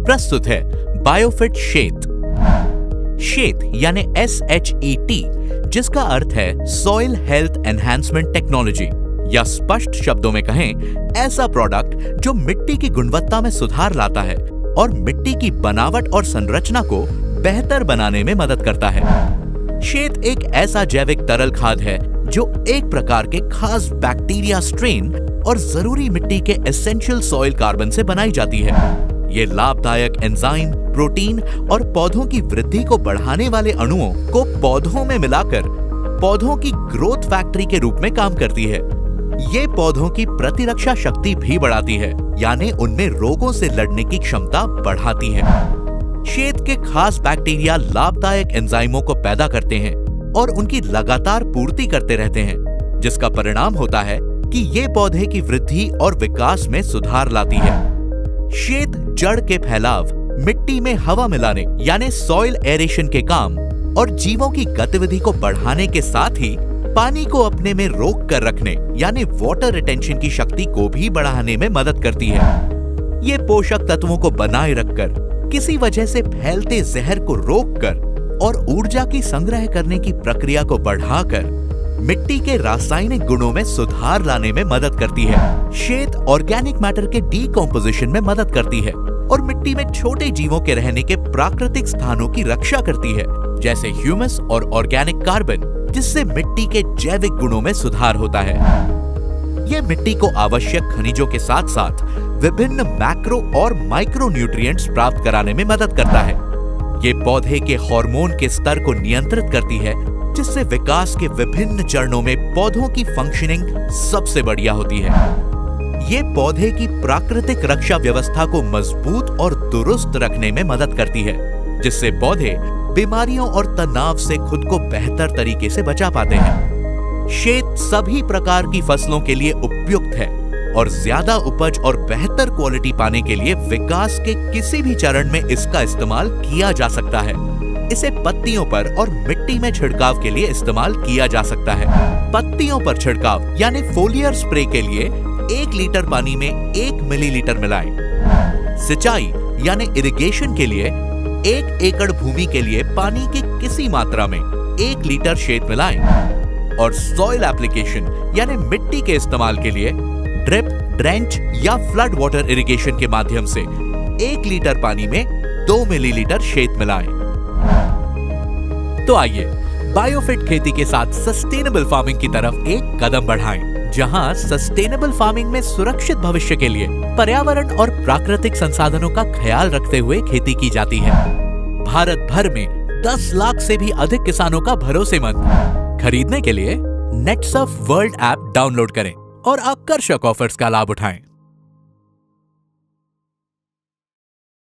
प्रस्तुत है बायोफिट शेत। शेत यानी SHET, जिसका अर्थ है सॉइल हेल्थ एनहांसमेंट टेक्नोलॉजी, या स्पष्ट शब्दों में कहें ऐसा प्रोडक्ट जो मिट्टी की गुणवत्ता में सुधार लाता है और मिट्टी की बनावट और संरचना को बेहतर बनाने में मदद करता है। शेत एक ऐसा जैविक तरल खाद है जो एक प्रकार के खास बैक्टीरिया स्ट्रेन और जरूरी मिट्टी के एसेंशियल सॉइल कार्बन से बनाई जाती है। ये लाभदायक एंजाइम, प्रोटीन और पौधों की वृद्धि को बढ़ाने वाले अणुओं को पौधों में मिलाकर पौधों की ग्रोथ फैक्ट्री के रूप में काम करती है। ये पौधों की प्रतिरक्षा शक्ति भी बढ़ाती है, यानी उनमें रोगों से लड़ने की क्षमता बढ़ाती है। शेत के खास बैक्टीरिया लाभदायक एंजाइमों को पैदा करते हैं और उनकी लगातार पूर्ति करते रहते हैं, जिसका परिणाम होता है कि ये पौधे की वृद्धि और विकास में सुधार लाती है। शेत जड़ के फैलाव, मिट्टी में हवा मिलाने यानी सॉइल एरेशन के काम और जीवों की गतिविधि को बढ़ाने के साथ ही पानी को अपने में रोक कर रखने यानी वाटर रिटेंशन की शक्ति को भी बढ़ाने में मदद करती है। ये पोषक तत्वों को बनाए रखकर किसी वजह से फैलते जहर को रोककर और ऊर्जा की संग्रह करने की प्रक्रिया को बढ़ाकर मिट्टी के रासायनिक गुणों में सुधार लाने में मदद करती है। शेत ऑर्गेनिक मैटर के डीकंपोजिशन में मदद करती है और मिट्टी में छोटे जीवों के रहने के प्राकृतिक स्थानों की रक्षा करती है, जैसे ह्यूमस और ऑर्गेनिक कार्बन, जिससे मिट्टी के जैविक गुणों में सुधार होता है। यह मिट्टी को आवश्यक खनिजों के साथ साथ विभिन्न मैक्रो और माइक्रो न्यूट्रिएंट्स प्राप्त कराने में मदद करता है। ये पौधे के हार्मोन के स्तर को नियंत्रित करती है, जिससे विकास के विभिन्न चरणों में पौधों की फंक्शनिंग सबसे बढ़िया होती है। ये पौधे की प्राकृतिक रक्षा व्यवस्था को मजबूत और दुरुस्त रखने में मदद करती है, जिससे पौधे बीमारियों और तनाव से खुद को बेहतर तरीके से बचा पाते हैं। शेत सभी प्रकार की फसलों के लिए उपयुक्त है और ज्यादा उपज और बेहतर क्वालिटी पाने के लिए विकास के किसी भी चरण में इसका इस्तेमाल किया जा सकता है। इसे पत्तियों पर और मिट्टी में छिड़काव के लिए इस्तेमाल किया जा सकता है। पत्तियों पर छिड़काव यानी फोलियर स्प्रे के लिए 1 लीटर पानी में 1 मिलीलीटर मिलाएं। सिंचाई यानी इरिगेशन के लिए 1 एकड़ भूमि के लिए पानी की किसी मात्रा में 1 लीटर शेत मिलाएं। और सॉइल एप्लीकेशन यानी मिट्टी के इस्तेमाल के लिए ड्रिप, ड्रेंच या फ्लड वाटर इरिगेशन के माध्यम से 1 लीटर पानी में 2 मिलीलीटर शेत मिलाएं। तो आइए बायोफिट खेती के साथ सस्टेनेबल फार्मिंग की तरफ एक कदम बढ़ाएं, जहां सस्टेनेबल फार्मिंग में सुरक्षित भविष्य के लिए पर्यावरण और प्राकृतिक संसाधनों का ख्याल रखते हुए खेती की जाती है। भारत भर में 10 लाख से भी अधिक किसानों का भरोसेमंद। खरीदने के लिए नेटसर्फ वर्ल्ड ऐप डाउनलोड करें और आकर्षक ऑफर्स का लाभ उठाएं।